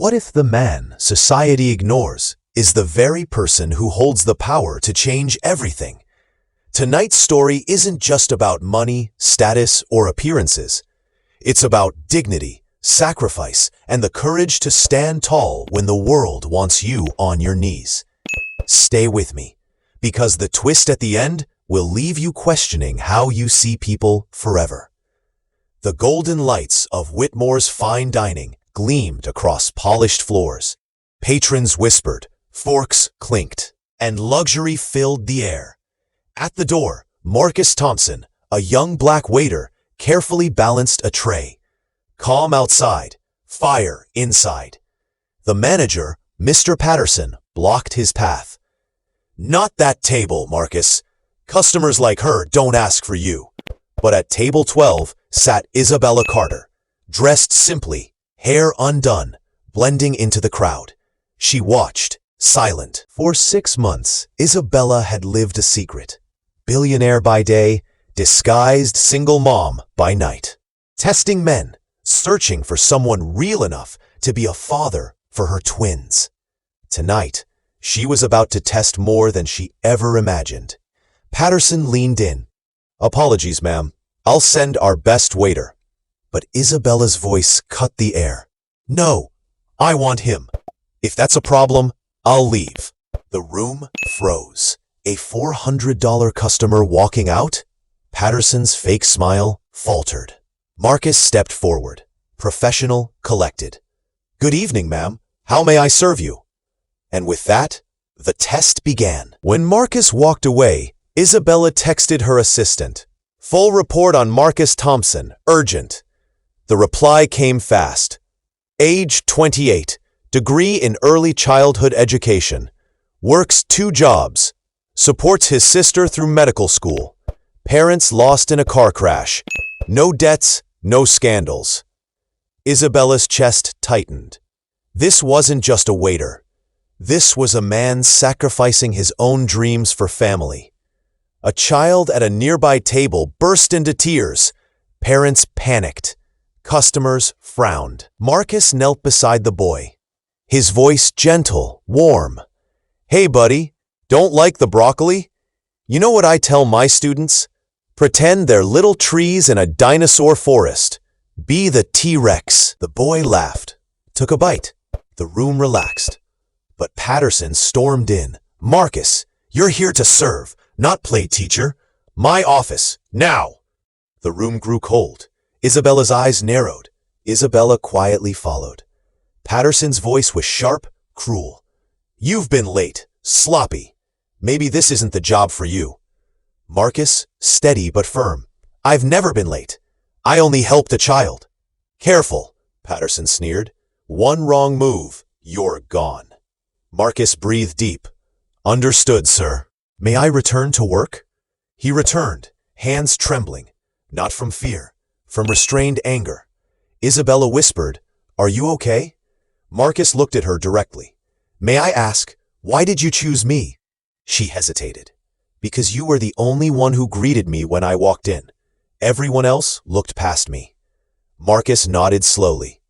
What if the man society ignores is the very person who holds the power to change everything? Tonight's story isn't just about money, status, or appearances. It's about dignity, sacrifice, and the courage to stand tall when the world wants you on your knees. Stay with me, because the twist at the end will leave you questioning how you see people forever. The golden lights of Whitmore's fine dining gleamed across polished floors. Patrons whispered, forks clinked, and luxury filled the air. At the door, Marcus Thompson, a young black waiter, carefully balanced a tray. Calm outside, fire inside. The manager, Mr. Patterson, blocked his path. Not that table, Marcus. Customers like her don't ask for you. But at table 12 sat Isabella Carter, dressed simply, hair undone, blending into the crowd. She watched, silent. For 6 months, Isabella had lived a secret. Billionaire by day, disguised single mom by night. Testing men, searching for someone real enough to be a father for her twins. Tonight, she was about to test more than she ever imagined. Patterson leaned in. Apologies, ma'am. I'll send our best waiter. But Isabella's voice cut the air. No, I want him. If that's a problem, I'll leave. The room froze. A $400 customer walking out? Patterson's fake smile faltered. Marcus stepped forward, professional, collected. Good evening, ma'am. How may I serve you? And with that, the test began. When Marcus walked away, Isabella texted her assistant. Full report on Marcus Thompson, urgent. The reply came fast. Age 28, degree in early childhood education. Works 2 jobs. Supports his sister through medical school. Parents lost in a car crash. No debts, no scandals. Isabella's chest tightened. This wasn't just a waiter. This was a man sacrificing his own dreams for family. A child at a nearby table burst into tears. Parents panicked. Customers frowned. Marcus knelt beside the boy. His voice gentle, warm. Hey, buddy, don't like the broccoli? You know what I tell my students? Pretend they're little trees in a dinosaur forest. Be the T-Rex. The boy laughed, took a bite. The room relaxed. But Patterson stormed in. Marcus, you're here to serve, not play teacher. My office, now. The room grew cold. Isabella's eyes narrowed. Isabella quietly followed. Patterson's voice was sharp, cruel. You've been late, sloppy. Maybe this isn't the job for you. Marcus, steady but firm. I've never been late. I only helped a child. Careful, Patterson sneered. One wrong move, you're gone. Marcus breathed deep. Understood, sir. May I return to work? He returned, hands trembling, not from fear, from restrained anger. Isabella whispered, Are you okay? Marcus looked at her directly. May I ask, why did you choose me? She hesitated. Because you were the only one who greeted me when I walked in. Everyone else looked past me. Marcus nodded slowly.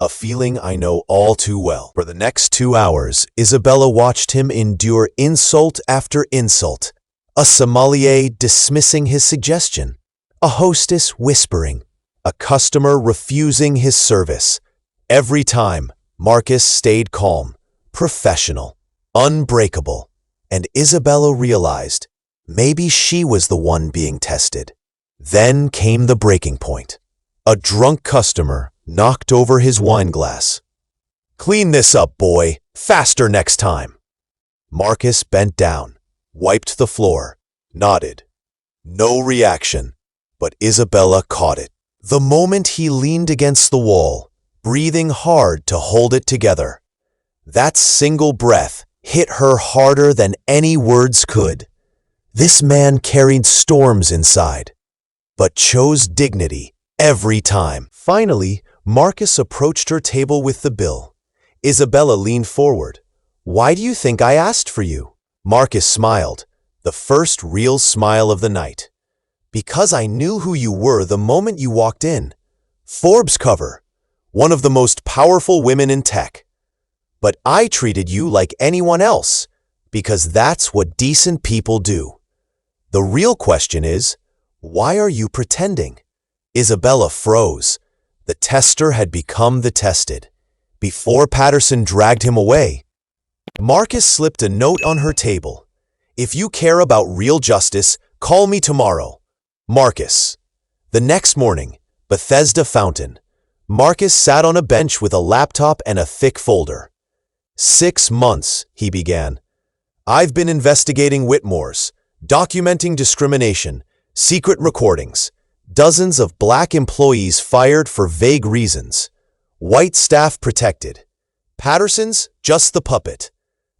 A feeling I know all too well. For the next 2 hours, Isabella watched him endure insult after insult. A sommelier dismissing his suggestion. A hostess whispering. A customer refusing his service. Every time, Marcus stayed calm, professional, unbreakable. And Isabella realized maybe she was the one being tested. Then came the breaking point. A drunk customer knocked over his wine glass. Clean this up, boy. Faster next time. Marcus bent down, wiped the floor, nodded. No reaction, but Isabella caught it. The moment he leaned against the wall, breathing hard to hold it together. That single breath hit her harder than any words could. This man carried storms inside, but chose dignity every time. Finally, Marcus approached her table with the bill. Isabella leaned forward. Why do you think I asked for you? Marcus smiled, the first real smile of the night. Because I knew who you were the moment you walked in. Forbes cover, one of the most powerful women in tech. But I treated you like anyone else, because that's what decent people do. The real question is, why are you pretending? Isabella froze. The tester had become the tested. Before Patterson dragged him away, Marcus slipped a note on her table. If you care about real justice, call me tomorrow. Marcus. The next morning, Bethesda Fountain. Marcus sat on a bench with a laptop and a thick folder. 6 months, he began. I've been investigating Whitmore's, documenting discrimination, secret recordings, dozens of black employees fired for vague reasons, white staff protected. Patterson's just the puppet.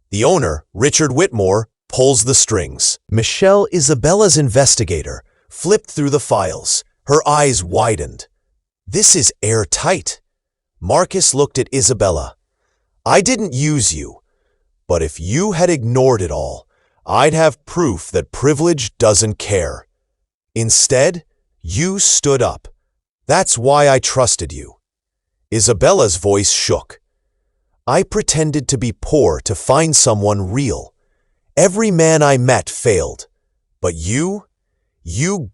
The owner, Richard Whitmore, pulls the strings. Michelle, Isabella's investigator, flipped through the files. Her eyes widened. This is airtight. Marcus looked at Isabella. I didn't use you, but if you had ignored it all, I'd have proof that privilege doesn't care. Instead, you stood up. That's why I trusted you. Isabella's voice shook. I pretended to be poor to find someone real. Every man I met failed. But you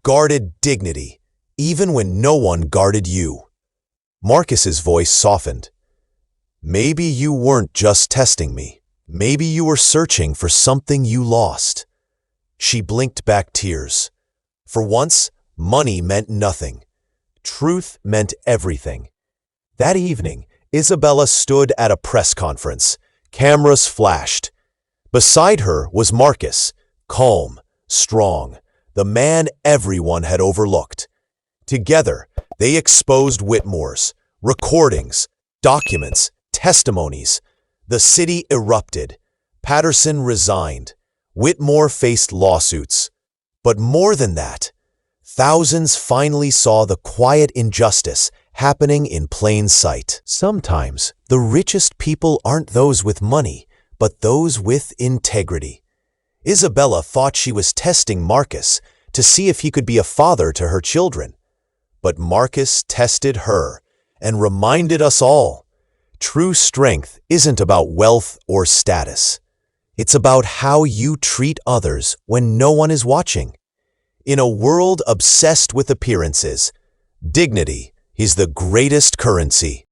guarded dignity, even when no one guarded you. Marcus's voice softened. Maybe you weren't just testing me. Maybe you were searching for something you lost. She blinked back tears. For once, money meant nothing. Truth meant everything. That evening, Isabella stood at a press conference. Cameras flashed. Beside her was Marcus, calm, strong, the man everyone had overlooked. Together, they exposed Whitmore's recordings, documents, testimonies. The city erupted. Patterson resigned. Whitmore faced lawsuits. But more than that, thousands finally saw the quiet injustice happening in plain sight. Sometimes, the richest people aren't those with money, but those with integrity. Isabella thought she was testing Marcus to see if he could be a father to her children. But Marcus tested her and reminded us all, true strength isn't about wealth or status. It's about how you treat others when no one is watching. In a world obsessed with appearances, dignity is the greatest currency.